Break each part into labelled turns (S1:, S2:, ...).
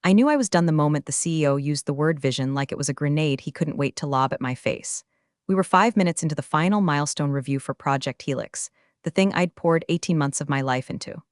S1: I knew I was done the moment the CEO used the word vision like it was a grenade he couldn't wait to lob at my face. We were 5 minutes into the final milestone review for Project Helix, the thing I'd poured 18 months of my life into.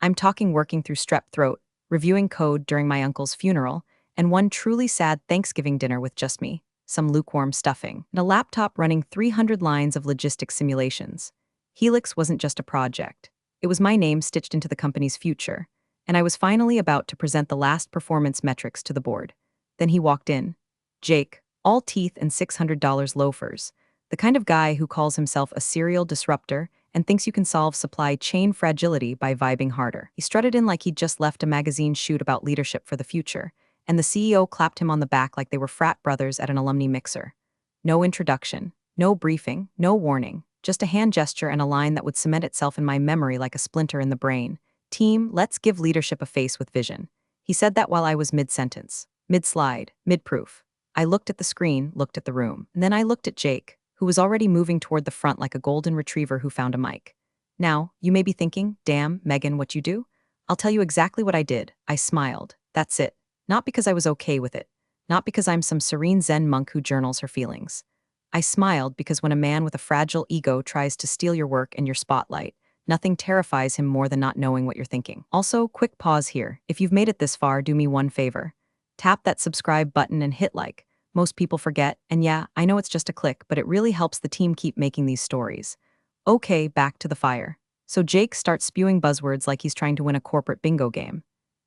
S1: I'm talking working through strep throat, reviewing code during my uncle's funeral, and one truly sad Thanksgiving dinner with just me, some lukewarm stuffing, and a laptop running 300 lines of logistics simulations. Helix wasn't just a project. It was my name stitched into the company's future, and I was finally about to present the last performance metrics to the board. Then he walked in. Jake, all teeth and $600 loafers, the kind of guy who calls himself a serial disruptor and thinks you can solve supply chain fragility by vibing harder. He strutted in like he'd just left a magazine shoot about leadership for the future, and the CEO clapped him on the back like they were frat brothers at an alumni mixer. No introduction, no briefing, no warning, just a hand gesture and a line that would cement itself in my memory like a splinter in the brain. Team, let's give leadership a face with vision. He said that while I was mid-sentence, mid-slide, mid-proof. I looked at the screen, looked at the room, and then I looked at Jake, who was already moving toward the front like a golden retriever who found a mic. Now, you may be thinking, damn, Megan, what you do? I'll tell you exactly what I did. I smiled. That's it. Not because I was okay with it. Not because I'm some serene Zen monk who journals her feelings. I smiled because when a man with a fragile ego tries to steal your work and your spotlight, nothing terrifies him more than not knowing what you're thinking. Also, quick pause here. If you've made it this far, do me one favor. Tap that subscribe button and hit like. Most people forget, and yeah, I know it's just a click, but it really helps the team keep making these stories. Okay, back to the fire. So Jake starts spewing buzzwords like he's trying to win a corporate bingo game.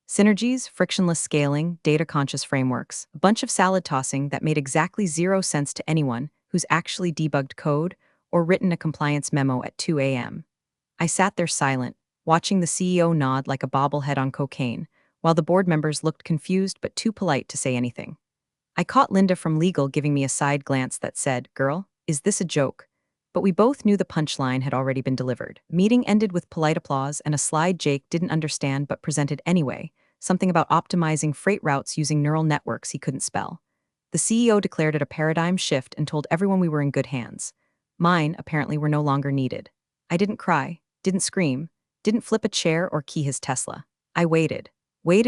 S1: Synergies, frictionless scaling, data-conscious frameworks, a bunch of salad tossing that made exactly zero sense to anyone who's actually debugged code or written a compliance memo at 2 a.m. I sat there silent, watching the CEO nod like a bobblehead on cocaine, while the board members looked confused but too polite to say anything. I caught Linda from legal giving me a side glance that said, "Girl, is this a joke?" But we both knew the punchline had already been delivered. Meeting ended with polite applause and a slide Jake didn't understand but presented anyway, something about optimizing freight routes using neural networks he couldn't spell. The CEO declared it a paradigm shift and told everyone we were in good hands. Mine, apparently, were no longer needed. I didn't cry, didn't scream, didn't flip a chair or key his Tesla. I waited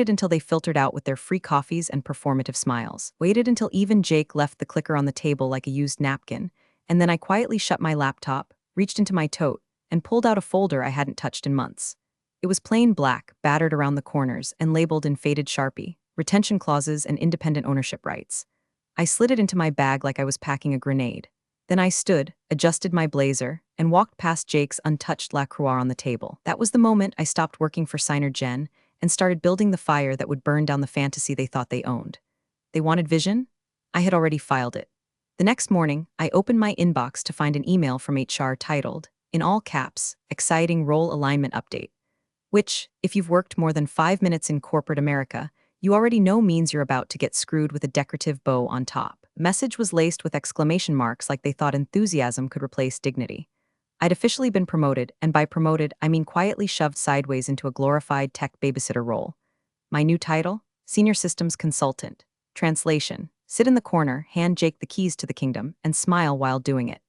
S1: until they filtered out with their free coffees and performative smiles. Waited until even Jake left the clicker on the table like a used napkin, and then I quietly shut my laptop, reached into my tote, and pulled out a folder I hadn't touched in months. It was plain black, battered around the corners, and labeled in faded Sharpie, retention clauses and independent ownership rights. I slid it into my bag like I was packing a grenade. Then I stood, adjusted my blazer, and walked past Jake's untouched La Croix on the table. That was the moment I stopped working for Signer Jen and started building the fire that would burn down the fantasy they thought they owned. They wanted vision? I had already filed it. The next morning, I opened my inbox to find an email from HR titled, in all caps, Exciting Role Alignment Update, which, if you've worked more than 5 minutes in corporate America, you already know means you're about to get screwed with a decorative bow on top. The message was laced with exclamation marks like they thought enthusiasm could replace dignity. I'd officially been promoted, and by promoted, I mean quietly shoved sideways into a glorified tech babysitter role. My new title? Senior Systems Consultant. Translation: sit in the corner, hand Jake the keys to the kingdom, and smile while doing it.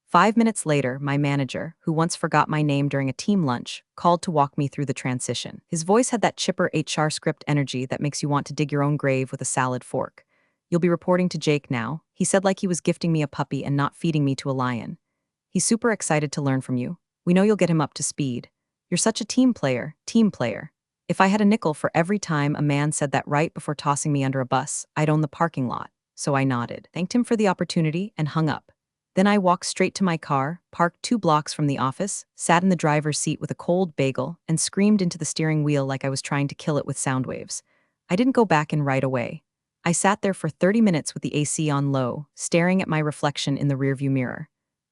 S1: 5 minutes later, my manager, who once forgot my name during a team lunch, called to walk me through the transition. His voice had that chipper HR script energy that makes you want to dig your own grave with a salad fork. "You'll be reporting to Jake now," he said like he was gifting me a puppy and not feeding me to a lion. "He's super excited to learn from you. We know you'll get him up to speed. You're such a team player, team player." If I had a nickel for every time a man said that right before tossing me under a bus, I'd own the parking lot. So I nodded, thanked him for the opportunity, and hung up. Then I walked straight to my car, parked 2 blocks from the office, sat in the driver's seat with a cold bagel, and screamed into the steering wheel like I was trying to kill it with sound waves. I didn't go back in right away. I sat there for 30 minutes with the AC on low, staring at my reflection in the rearview mirror.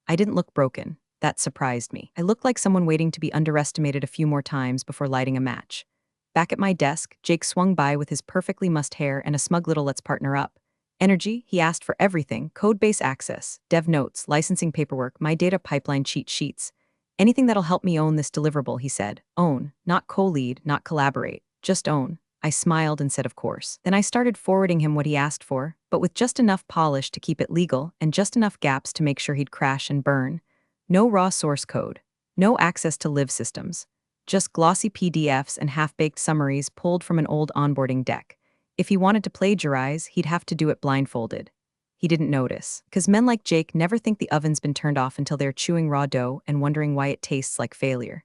S1: I didn't look broken. That surprised me. I looked like someone waiting to be underestimated a few more times before lighting a match. Back at my desk, Jake swung by with his perfectly mussed hair and a smug little "let's partner up" energy. He asked for everything: code base access, dev notes, licensing paperwork, my data pipeline cheat sheets. "Anything that'll help me own this deliverable," he said. "Own, not co-lead, not collaborate. Just own." I smiled and said of course. Then I started forwarding him what he asked for, but with just enough polish to keep it legal and just enough gaps to make sure he'd crash and burn. No raw source code. No access to live systems. Just glossy PDFs and half-baked summaries pulled from an old onboarding deck. If he wanted to plagiarize, he'd have to do it blindfolded. He didn't notice, because men like Jake never think the oven's been turned off until they're chewing raw dough and wondering why it tastes like failure.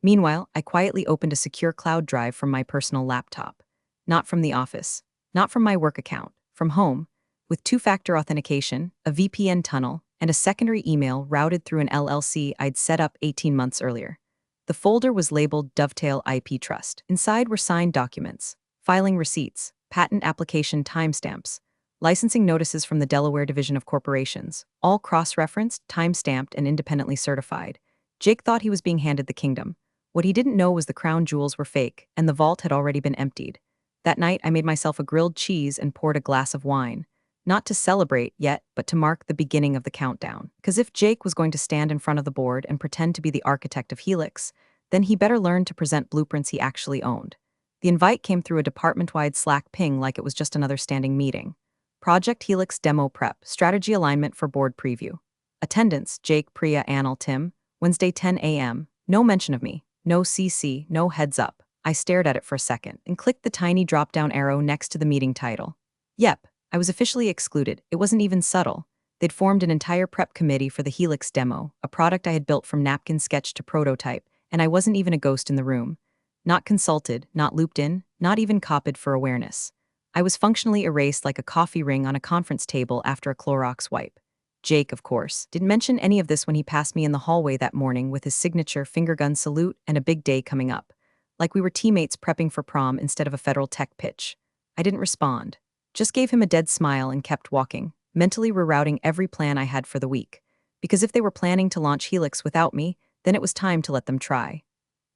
S1: Meanwhile, I quietly opened a secure cloud drive from my personal laptop. Not from the office, not from my work account, from home, with two-factor authentication, a VPN tunnel, and a secondary email routed through an LLC I'd set up 18 months earlier. The folder was labeled Dovetail IP Trust. Inside were signed documents, filing receipts, patent application timestamps, licensing notices from the Delaware Division of Corporations, all cross-referenced, time-stamped, and independently certified. Jake thought he was being handed the kingdom. What he didn't know was the crown jewels were fake, and the vault had already been emptied. That night, I made myself a grilled cheese and poured a glass of wine. Not to celebrate yet, but to mark the beginning of the countdown. Because if Jake was going to stand in front of the board and pretend to be the architect of Helix, then he better learn to present blueprints he actually owned. The invite came through a department-wide Slack ping like it was just another standing meeting. Project Helix Demo Prep, Strategy Alignment for Board Preview. Attendance, Jake, Priya, Anil, Tim. Wednesday 10 a.m. No mention of me. No CC, no heads up. I stared at it for a second and clicked the tiny drop-down arrow next to the meeting title. Yep, I was officially excluded. It wasn't even subtle. They'd formed an entire prep committee for the Helix demo, a product I had built from napkin sketch to prototype, and I wasn't even a ghost in the room. Not consulted, not looped in, not even copied for awareness. I was functionally erased like a coffee ring on a conference table after a Clorox wipe. Jake, of course, didn't mention any of this when he passed me in the hallway that morning with his signature finger gun salute and a big day coming up. Like we were teammates prepping for prom instead of a federal tech pitch. I didn't respond. Just gave him a dead smile and kept walking, mentally rerouting every plan I had for the week. Because if they were planning to launch Helix without me, then it was time to let them try.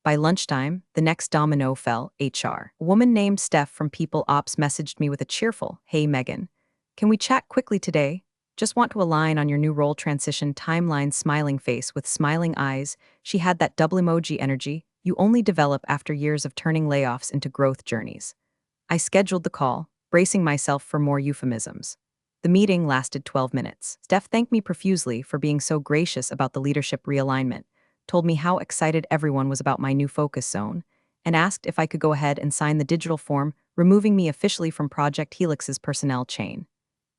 S1: By lunchtime, the next domino fell, HR. A woman named Steph from People Ops messaged me with a cheerful, "Hey Megan, can we chat quickly today? Just want to align on your new role transition timeline." Smiling face with smiling eyes, she had that double emoji energy you only develop after years of turning layoffs into growth journeys. I scheduled the call, bracing myself for more euphemisms. The meeting lasted 12 minutes. Steph thanked me profusely for being so gracious about the leadership realignment, told me how excited everyone was about my new focus zone, and asked if I could go ahead and sign the digital form, removing me officially from Project Helix's personnel chain.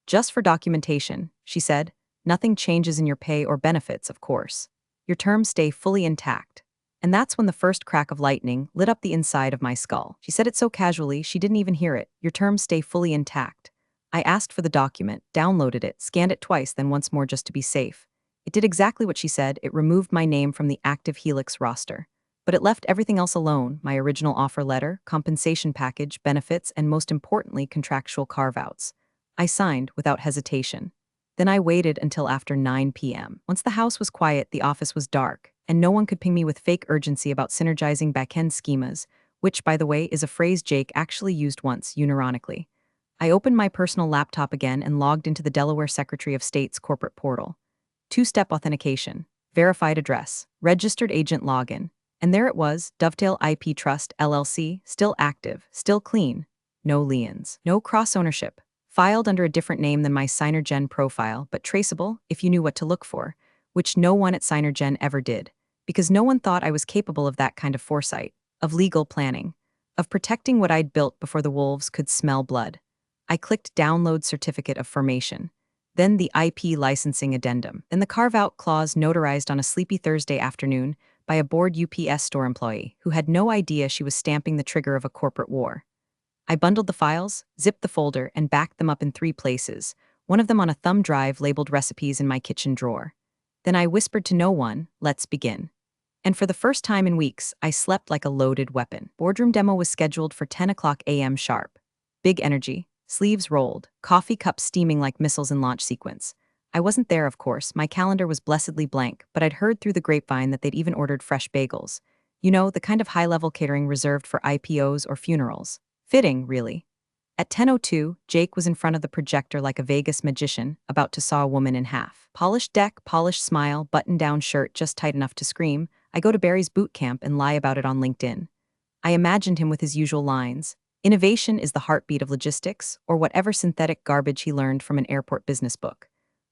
S1: "Just for documentation," she said. "Nothing changes in your pay or benefits, of course. Your terms stay fully intact." And that's when the first crack of lightning lit up the inside of my skull. She said it so casually, she didn't even hear it. "Your terms stay fully intact." I asked for the document, downloaded it, scanned it twice, then once more just to be safe. It did exactly what she said. It removed my name from the active Helix roster. But it left everything else alone: my original offer letter, compensation package, benefits, and most importantly, contractual carve-outs. I signed without hesitation. Then I waited until after 9 p.m. Once the house was quiet, the office was dark, and no one could ping me with fake urgency about synergizing back-end schemas, which, by the way, is a phrase Jake actually used once, unironically. I opened my personal laptop again and logged into the Delaware Secretary of State's corporate portal. Two-step authentication, verified address, registered agent login, and there it was, Dovetail IP Trust, LLC, still active, still clean. No liens, no cross-ownership. Filed under a different name than my SignerGen profile, but traceable if you knew what to look for, which no one at SignerGen ever did, because no one thought I was capable of that kind of foresight, of legal planning, of protecting what I'd built before the wolves could smell blood. I clicked Download Certificate of Formation, then the IP licensing addendum, then the carve-out clause notarized on a sleepy Thursday afternoon by a bored UPS store employee who had no idea she was stamping the trigger of a corporate war. I bundled the files, zipped the folder, and backed them up in 3 places, one of them on a thumb drive labeled Recipes in my kitchen drawer. Then I whispered to no one, "Let's begin." And for the first time in weeks, I slept like a loaded weapon. Boardroom demo was scheduled for 10 o'clock a.m. sharp. Big energy, sleeves rolled, coffee cups steaming like missiles in launch sequence. I wasn't there, of course. My calendar was blessedly blank, but I'd heard through the grapevine that they'd even ordered fresh bagels. You know, the kind of high-level catering reserved for IPOs or funerals. Fitting, really. At 10:02, Jake was in front of the projector like a Vegas magician, about to saw a woman in half. Polished deck, polished smile, button-down shirt just tight enough to scream. I go to Barry's boot camp and lie about it on LinkedIn. I imagined him with his usual lines. Innovation is the heartbeat of logistics, or whatever synthetic garbage he learned from an airport business book.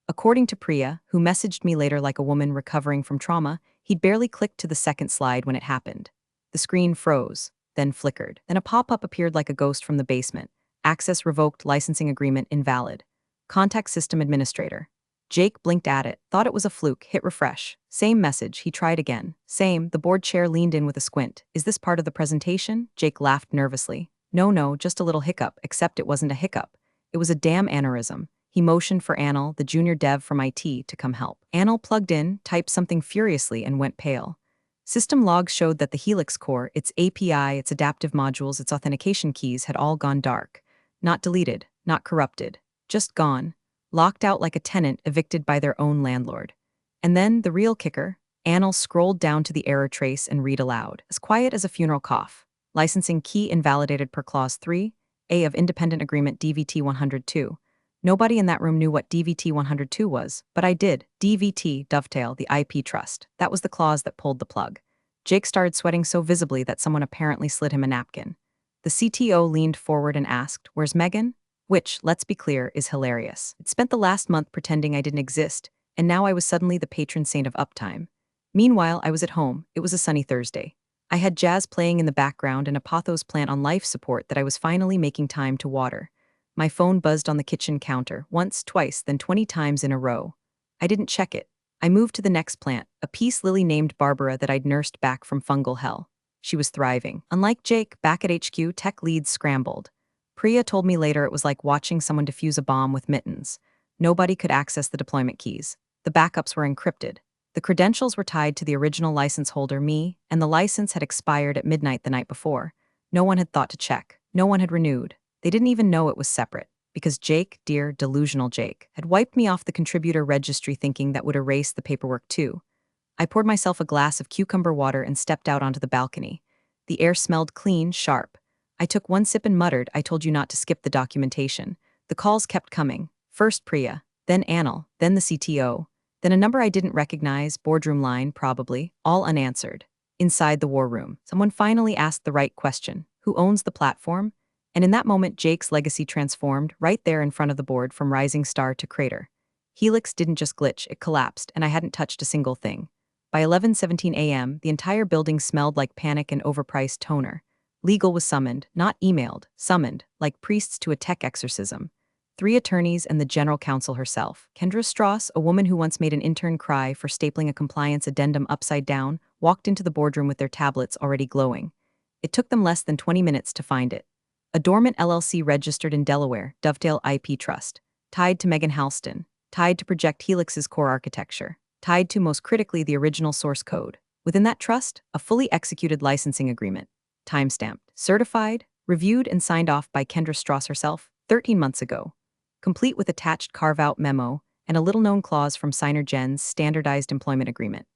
S1: According to Priya, who messaged me later like a woman recovering from trauma, he'd barely clicked to the second slide when it happened. The screen froze, then flickered. Then a pop-up appeared like a ghost from the basement. Access revoked, licensing agreement invalid. Contact system administrator. Jake blinked at it, thought it was a fluke, hit refresh. Same message, he tried again. Same, the board chair leaned in with a squint. Is this part of the presentation? Jake laughed nervously. No, just a little hiccup, except it wasn't a hiccup. It was a damn aneurysm. He motioned for Anil, the junior dev from IT, to come help. Anil plugged in, typed something furiously, and went pale. System logs showed that the Helix core, its API, its adaptive modules, its authentication keys had all gone dark. Not deleted, not corrupted, just gone. Locked out like a tenant evicted by their own landlord. And then, the real kicker, Anil scrolled down to the error trace and read aloud, as quiet as a funeral cough. Licensing key invalidated per clause 3, A of independent agreement DVT 102. Nobody in that room knew what DVT 102 was, but I did. DVT, dovetail, the IP trust. That was the clause that pulled the plug. Jake started sweating so visibly that someone apparently slid him a napkin. The CTO leaned forward and asked, "Where's Megan?" Which, let's be clear, is hilarious. It spent the last month pretending I didn't exist, and now I was suddenly the patron saint of uptime. Meanwhile, I was at home. It was a sunny Thursday. I had jazz playing in the background and a pothos plant on life support that I was finally making time to water. My phone buzzed on the kitchen counter, once, twice, then 20 times in a row. I didn't check it. I moved to the next plant, a peace lily named Barbara that I'd nursed back from fungal hell. She was thriving. Unlike Jake, back at HQ, tech leads scrambled. Priya told me later it was like watching someone defuse a bomb with mittens. Nobody could access the deployment keys. The backups were encrypted. The credentials were tied to the original license holder, me, and the license had expired at midnight the night before. No one had thought to check. No one had renewed. They didn't even know it was separate, because Jake, dear, delusional Jake, had wiped me off the contributor registry thinking that would erase the paperwork too. I poured myself a glass of cucumber water and stepped out onto the balcony. The air smelled clean, sharp. I took one sip and muttered, "I told you not to skip the documentation." The calls kept coming. First Priya, then Anil, then the CTO, then a number I didn't recognize, boardroom line, probably, all unanswered. Inside the war room, someone finally asked the right question. Who owns the platform? And in that moment, Jake's legacy transformed, right there in front of the board, from rising star to crater. Helix didn't just glitch, it collapsed, and I hadn't touched a single thing. By 11:17 a.m., the entire building smelled like panic and overpriced toner. Legal was summoned, not emailed, summoned, like priests to a tech exorcism. 3 attorneys and the general counsel herself. Kendra Strauss, a woman who once made an intern cry for stapling a compliance addendum upside down, walked into the boardroom with their tablets already glowing. It took them less than 20 minutes to find it. A dormant LLC registered in Delaware, Dovetail IP Trust, tied to Megan Halston, tied to Project Helix's core architecture, tied to, most critically, the original source code. Within that trust, a fully executed licensing agreement. Timestamped, certified, reviewed and signed off by Kendra Strauss herself 13 months ago, complete with attached carve-out memo and a little-known clause from Signer Gen's standardized employment agreement.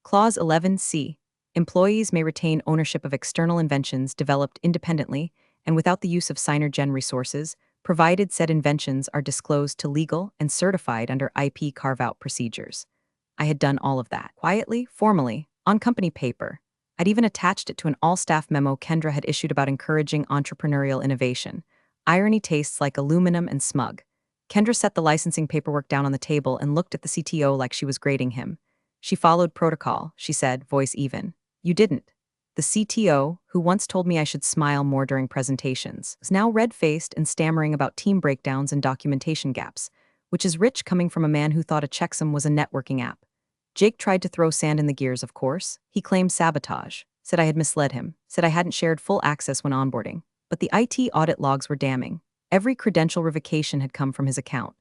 S1: Clause 11C. Employees may retain ownership of external inventions developed independently and without the use of Signer Gen resources, provided said inventions are disclosed to legal and certified under IP carve-out procedures. I had done all of that, quietly, formally, on company paper. I'd even attached it to an all-staff memo Kendra had issued about encouraging entrepreneurial innovation. Irony tastes like aluminum and smug. Kendra set the licensing paperwork down on the table and looked at the CTO like she was grading him. She followed protocol, she said, voice even. You didn't. The CTO, who once told me I should smile more during presentations, was now red-faced and stammering about team breakdowns and documentation gaps, which is rich coming from a man who thought a checksum was a networking app. Jake tried to throw sand in the gears, of course. He claimed sabotage, said I had misled him, said I hadn't shared full access when onboarding. But the IT audit logs were damning. Every credential revocation had come from his account.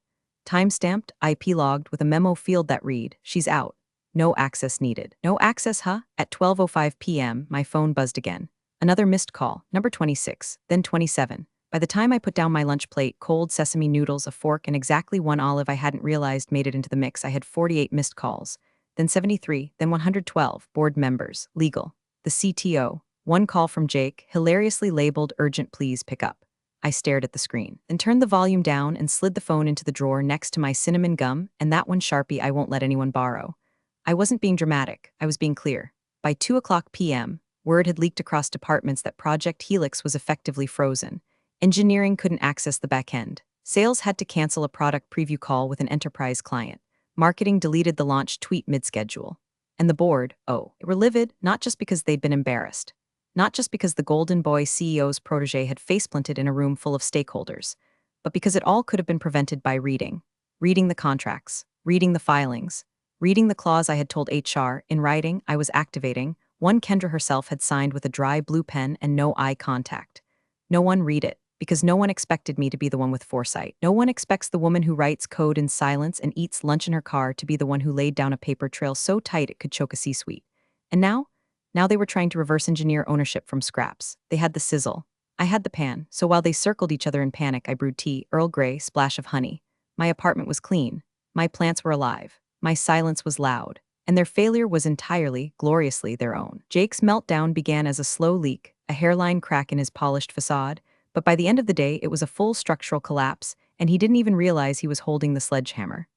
S1: Timestamped, IP logged, with a memo field that read, "She's out. No access needed." No access, huh? At 12:05 p.m., my phone buzzed again. Another missed call, number 26, then 27. By the time I put down my lunch plate, cold sesame noodles, a fork, and exactly one olive I hadn't realized made it into the mix, I had 48 missed calls. Then 73, then 112, board members, legal, the CTO, one call from Jake, hilariously labeled urgent, please pick up. I stared at the screen, then turned the volume down and slid the phone into the drawer next to my cinnamon gum and that one Sharpie I won't let anyone borrow. I wasn't being dramatic, I was being clear. By 2:00 p.m., word had leaked across departments that Project Helix was effectively frozen. Engineering couldn't access the back end. Sales had to cancel a product preview call with an enterprise client. Marketing deleted the launch tweet mid-schedule. And the board, they were livid, not just because they'd been embarrassed. Not just because the Golden Boy CEO's protege had faceplanted in a room full of stakeholders, but because it all could have been prevented by reading. Reading the contracts, reading the filings, reading the clause I had told HR, in writing, I was activating, one Kendra herself had signed with a dry blue pen and no eye contact. No one read it, because no one expected me to be the one with foresight. No one expects the woman who writes code in silence and eats lunch in her car to be the one who laid down a paper trail so tight it could choke a C-suite. And now? Now they were trying to reverse engineer ownership from scraps. They had the sizzle. I had the pan, so while they circled each other in panic, I brewed tea, Earl Grey, splash of honey. My apartment was clean. My plants were alive. My silence was loud. And their failure was entirely, gloriously their own. Jake's meltdown began as a slow leak, a hairline crack in his polished facade, but by the end of the day it was a full structural collapse, and he didn't even realize he was holding the sledgehammer.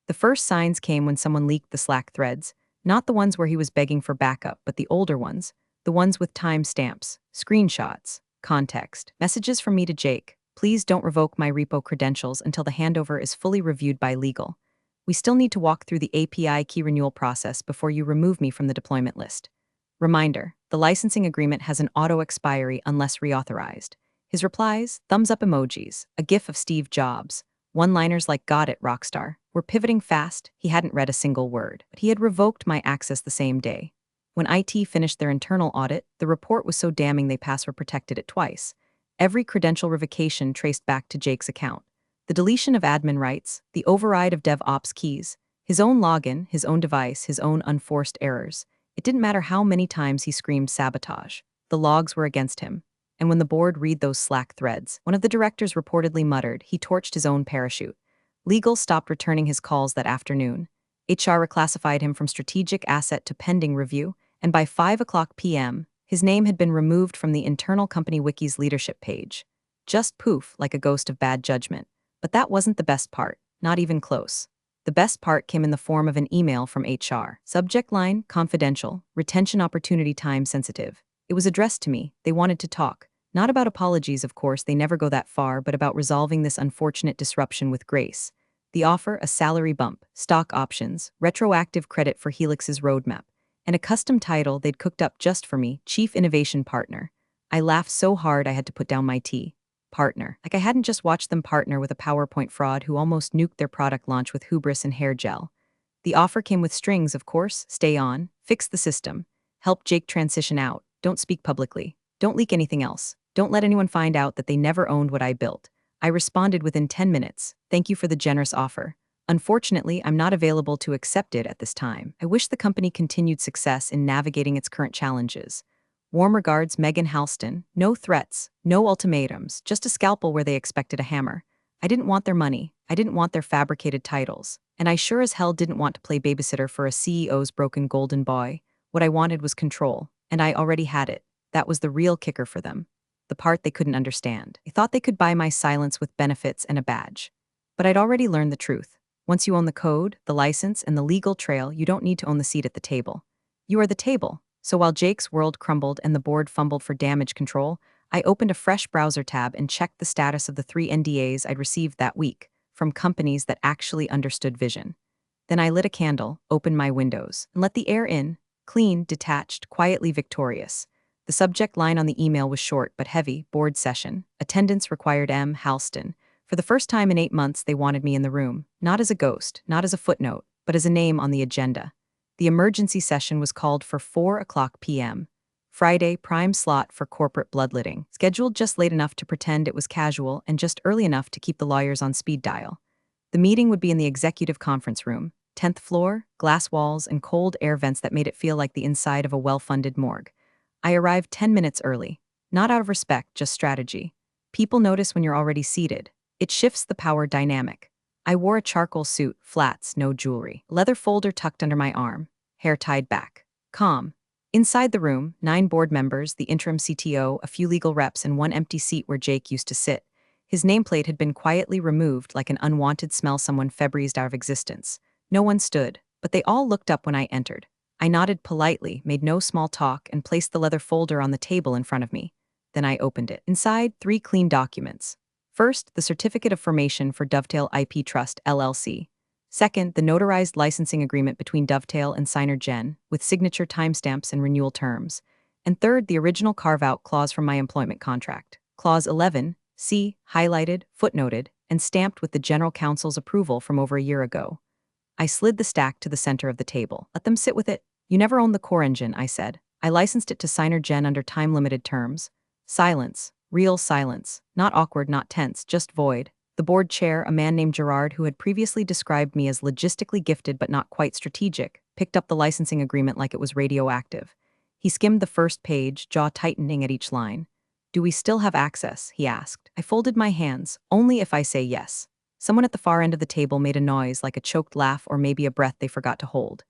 S1: The first signs came when someone leaked the Slack threads, not the ones where he was begging for backup, but the older ones, the ones with timestamps, screenshots, context, messages from me to Jake. Please don't revoke my repo credentials until the handover is fully reviewed by legal. We still need to walk through the API key renewal process before you remove me from the deployment list. Reminder, the licensing agreement has an auto-expiry unless reauthorized. His replies, thumbs up emojis, a gif of Steve Jobs, one-liners like got it, rockstar, were pivoting fast. He hadn't read a single word, but he had revoked my access the same day. When IT finished their internal audit, the report was so damning they password-protected it twice. Every credential revocation traced back to Jake's account. The deletion of admin rights, the override of DevOps keys, his own login, his own device, his own unforced errors. It didn't matter how many times he screamed sabotage. The logs were against him. And when the board read those Slack threads, one of the directors reportedly muttered he torched his own parachute. Legal stopped returning his calls that afternoon. HR reclassified him from strategic asset to pending review, and by 5 p.m., his name had been removed from the internal company wiki's leadership page. Just poof, like a ghost of bad judgment. But that wasn't the best part, not even close. The best part came in the form of an email from HR. Subject line, confidential, retention opportunity time sensitive. It was addressed to me. They wanted to talk. Not about apologies, of course, they never go that far, but about resolving this unfortunate disruption with grace. The offer, a salary bump, stock options, retroactive credit for Helix's roadmap, and a custom title they'd cooked up just for me, Chief Innovation Partner. I laughed so hard I had to put down my tea. Partner. Like I hadn't just watched them partner with a PowerPoint fraud who almost nuked their product launch with hubris and hair gel. The offer came with strings, of course. Stay on, fix the system, help Jake transition out, don't speak publicly, don't leak anything else, don't let anyone find out that they never owned what I built. I responded within 10 minutes, thank you for the generous offer. Unfortunately, I'm not available to accept it at this time. I wish the company continued success in navigating its current challenges. Warm regards, Megan Halston. No threats, no ultimatums, just a scalpel where they expected a hammer. I didn't want their money, I didn't want their fabricated titles, and I sure as hell didn't want to play babysitter for a CEO's broken golden boy. What I wanted was control, and I already had it. That was the real kicker for them. The part they couldn't understand. They thought they could buy my silence with benefits and a badge. But I'd already learned the truth. Once you own the code, the license, and the legal trail, you don't need to own the seat at the table. You are the table. So while Jake's world crumbled and the board fumbled for damage control, I opened a fresh browser tab and checked the status of the 3 NDAs I'd received that week, from companies that actually understood vision. Then I lit a candle, opened my windows, and let the air in, clean, detached, quietly victorious. The subject line on the email was short but heavy, board session. Attendance required M. Halston. For the first time in 8 months, they wanted me in the room, not as a ghost, not as a footnote, but as a name on the agenda. The emergency session was called for 4 p.m. Friday, prime slot for corporate bloodletting, scheduled just late enough to pretend it was casual and just early enough to keep the lawyers on speed dial. The meeting would be in the executive conference room, 10th floor, glass walls, and cold air vents that made it feel like the inside of a well-funded morgue. I arrived 10 minutes early, not out of respect, just strategy. People notice when you're already seated. It shifts the power dynamic. I wore a charcoal suit, flats, no jewelry, leather folder tucked under my arm, hair tied back. Calm. Inside the room, 9 board members, the interim CTO, a few legal reps, and one empty seat where Jake used to sit. His nameplate had been quietly removed like an unwanted smell someone Febrezed out of existence. No one stood, but they all looked up when I entered. I nodded politely, made no small talk, and placed the leather folder on the table in front of me. Then I opened it. Inside, 3 clean documents. First, the Certificate of Formation for Dovetail IP Trust, LLC. Second, the notarized licensing agreement between Dovetail and Signer Gen, with signature timestamps and renewal terms. And third, the original carve-out clause from my employment contract. Clause 11, C, highlighted, footnoted, and stamped with the General Counsel's approval from over a year ago. I slid the stack to the center of the table. Let them sit with it. You never owned the core engine, I said. I licensed it to Signer Gen under time-limited terms. Silence. Real silence. Not awkward, not tense, just void. The board chair, a man named Gerard who had previously described me as logistically gifted but not quite strategic, picked up the licensing agreement like it was radioactive. He skimmed the first page, jaw tightening at each line. Do we still have access? He asked. I folded my hands. Only if I say yes. Someone at the far end of the table made a noise like a choked laugh or maybe a breath they forgot to hold.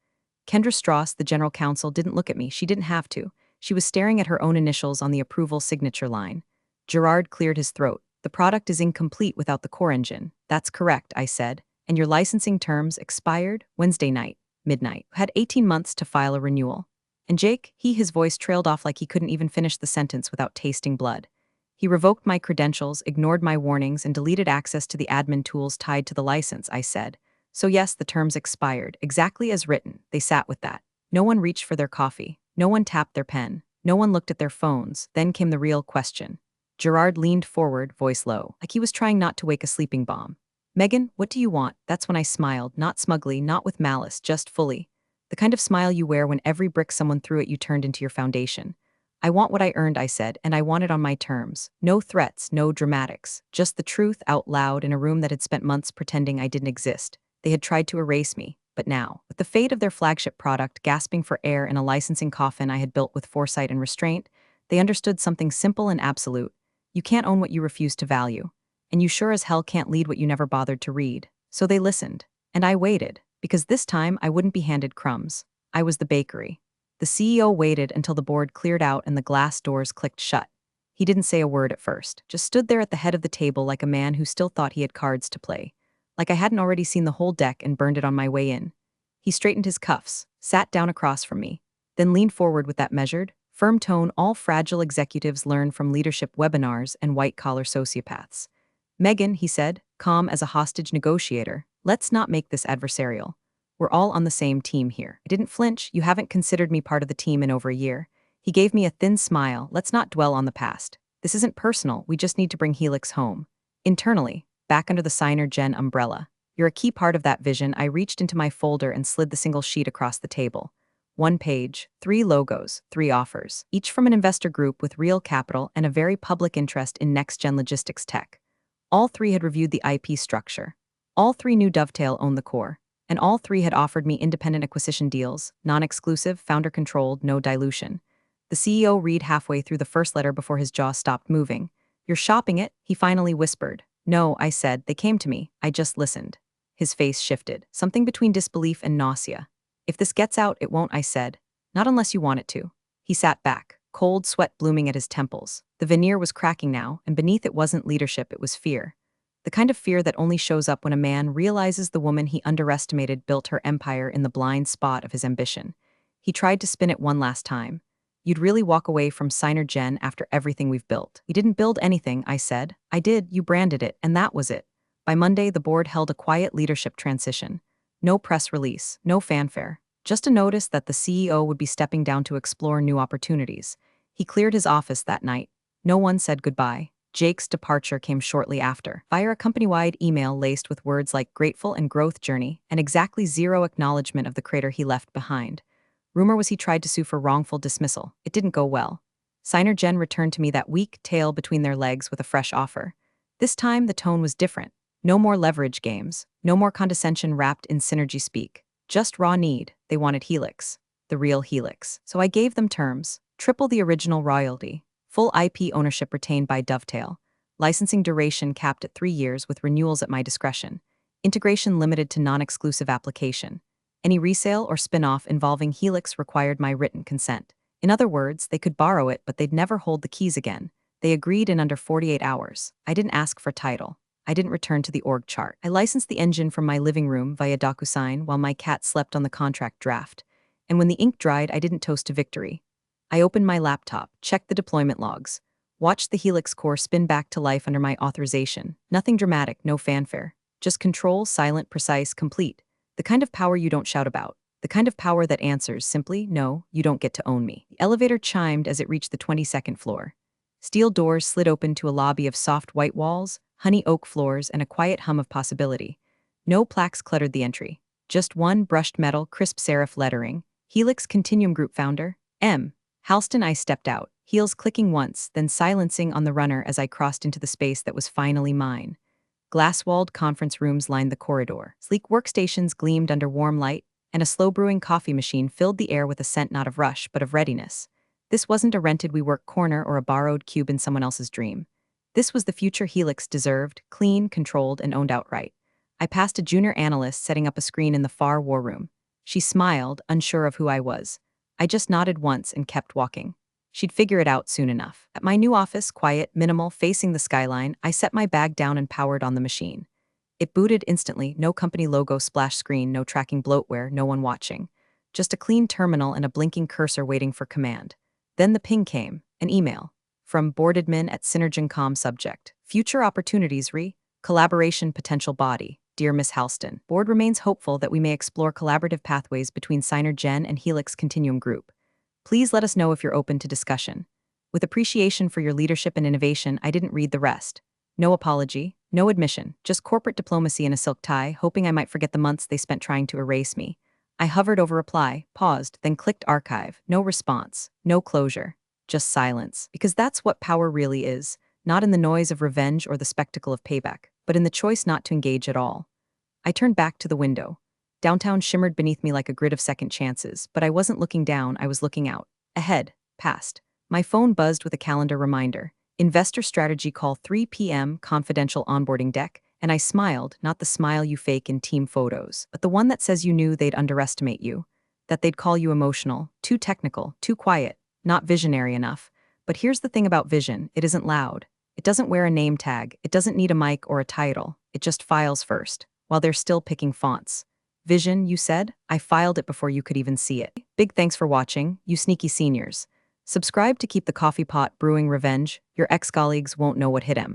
S1: Kendra Strauss, the general counsel, didn't look at me. She didn't have to. She was staring at her own initials on the approval signature line. Gerard cleared his throat. The product is incomplete without the core engine. That's correct, I said. And your licensing terms expired Wednesday night, midnight. Had 18 months to file a renewal. And Jake, his voice trailed off like he couldn't even finish the sentence without tasting blood. He revoked my credentials, ignored my warnings, and deleted access to the admin tools tied to the license, I said. So yes, the terms expired, exactly as written. They sat with that. No one reached for their coffee. No one tapped their pen. No one looked at their phones. Then came the real question. Gerard leaned forward, voice low, like he was trying not to wake a sleeping bomb. Megan, what do you want? That's when I smiled, not smugly, not with malice, just fully. The kind of smile you wear when every brick someone threw at you turned into your foundation. I want what I earned, I said, and I want it on my terms. No threats, no dramatics. Just the truth out loud in a room that had spent months pretending I didn't exist. They had tried to erase me, but now, with the fate of their flagship product gasping for air in a licensing coffin I had built with foresight and restraint, they understood something simple and absolute. You can't own what you refuse to value. And you sure as hell can't lead what you never bothered to read. So they listened. And I waited, because this time I wouldn't be handed crumbs. I was the bakery. The CEO waited until the board cleared out and the glass doors clicked shut. He didn't say a word at first, just stood there at the head of the table like a man who still thought he had cards to play. Like I hadn't already seen the whole deck and burned it on my way in. He straightened his cuffs, sat down across from me, then leaned forward with that measured, firm tone all fragile executives learn from leadership webinars and white-collar sociopaths. Megan, he said, calm as a hostage negotiator, let's not make this adversarial. We're all on the same team here. I didn't flinch. You haven't considered me part of the team in over a year. He gave me a thin smile. Let's not dwell on the past. This isn't personal. We just need to bring Helix home. Internally, back under the Signer Gen umbrella. You're a key part of that vision. I reached into my folder and slid the single sheet across the table. 1 page, 3 logos, 3 offers, each from an investor group with real capital and a very public interest in next-gen logistics tech. All 3 had reviewed the IP structure. All 3 knew Dovetail owned the core. And all 3 had offered me independent acquisition deals, non-exclusive, founder-controlled, no dilution. The CEO read halfway through the first letter before his jaw stopped moving. You're shopping it? He finally whispered. No, I said, they came to me. I just listened. His face shifted, something between disbelief and nausea. If this gets out, it won't, I said. Not unless you want it to. He sat back, cold sweat blooming at his temples. The veneer was cracking now, and beneath it wasn't leadership, it was fear. The kind of fear that only shows up when a man realizes the woman he underestimated built her empire in the blind spot of his ambition. He tried to spin it one last time. You'd really walk away from Signer Gen after everything we've built. We didn't build anything, I said. I did, you branded it, and that was it. By Monday, the board held a quiet leadership transition. No press release, no fanfare. Just a notice that the CEO would be stepping down to explore new opportunities. He cleared his office that night. No one said goodbye. Jake's departure came shortly after, via a company-wide email laced with words like grateful and growth journey, and exactly 0 acknowledgement of the crater he left behind. Rumor was he tried to sue for wrongful dismissal. It didn't go well. Signer Gen returned to me that week, tail between their legs with a fresh offer. This time, the tone was different. No more leverage games. No more condescension wrapped in synergy speak. Just raw need. They wanted Helix. The real Helix. So I gave them terms. Triple the original royalty. Full IP ownership retained by Dovetail. Licensing duration capped at 3 years with renewals at my discretion. Integration limited to non-exclusive application. Any resale or spin-off involving Helix required my written consent. In other words, they could borrow it, but they'd never hold the keys again. They agreed in under 48 hours. I didn't ask for title. I didn't return to the org chart. I licensed the engine from my living room via DocuSign while my cat slept on the contract draft. And when the ink dried, I didn't toast to victory. I opened my laptop, checked the deployment logs, watched the Helix core spin back to life under my authorization. Nothing dramatic, no fanfare. Just control, silent, precise, complete. The kind of power you don't shout about. The kind of power that answers simply, no, you don't get to own me. The elevator chimed as it reached the 22nd floor. Steel doors slid open to a lobby of soft white walls, honey oak floors, and a quiet hum of possibility. No plaques cluttered the entry. Just one brushed metal, crisp serif lettering. Helix Continuum Group founder, M. Halston. I stepped out, heels clicking once, then silencing on the runner as I crossed into the space that was finally mine. Glass-walled conference rooms lined the corridor. Sleek workstations gleamed under warm light, and a slow-brewing coffee machine filled the air with a scent not of rush, but of readiness. This wasn't a rented WeWork corner or a borrowed cube in someone else's dream. This was the future Helix deserved, clean, controlled, and owned outright. I passed a junior analyst setting up a screen in the far war room. She smiled, unsure of who I was. I just nodded once and kept walking. She'd figure it out soon enough. At my new office, quiet, minimal, facing the skyline, I set my bag down and powered on the machine. It booted instantly, no company logo splash screen, no tracking bloatware, no one watching. Just a clean terminal and a blinking cursor waiting for command. Then the ping came, an email. From boardadmin at Synergencom subject. Future opportunities collaboration potential body. Dear Miss Halston, board remains hopeful that we may explore collaborative pathways between Synergen and Helix Continuum Group. Please let us know if you're open to discussion. With appreciation for your leadership and innovation, I didn't read the rest. No apology, no admission, just corporate diplomacy in a silk tie, hoping I might forget the months they spent trying to erase me. I hovered over reply, paused, then clicked archive. No response, no closure, just silence. Because that's what power really is, not in the noise of revenge or the spectacle of payback, but in the choice not to engage at all. I turned back to the window. Downtown shimmered beneath me like a grid of second chances, but I wasn't looking down, I was looking out. Ahead, past. My phone buzzed with a calendar reminder. Investor strategy call 3 p.m. confidential onboarding deck, and I smiled, not the smile you fake in team photos, but the one that says you knew they'd underestimate you, that they'd call you emotional, too technical, too quiet, not visionary enough. But here's the thing about vision, it isn't loud. It doesn't wear a name tag, it doesn't need a mic or a title, it just files first, while they're still picking fonts. Vision, you said? I filed it before you could even see it. Big thanks for watching, you sneaky seniors. Subscribe to keep the coffee pot brewing revenge. Your ex-colleagues won't know what hit 'em.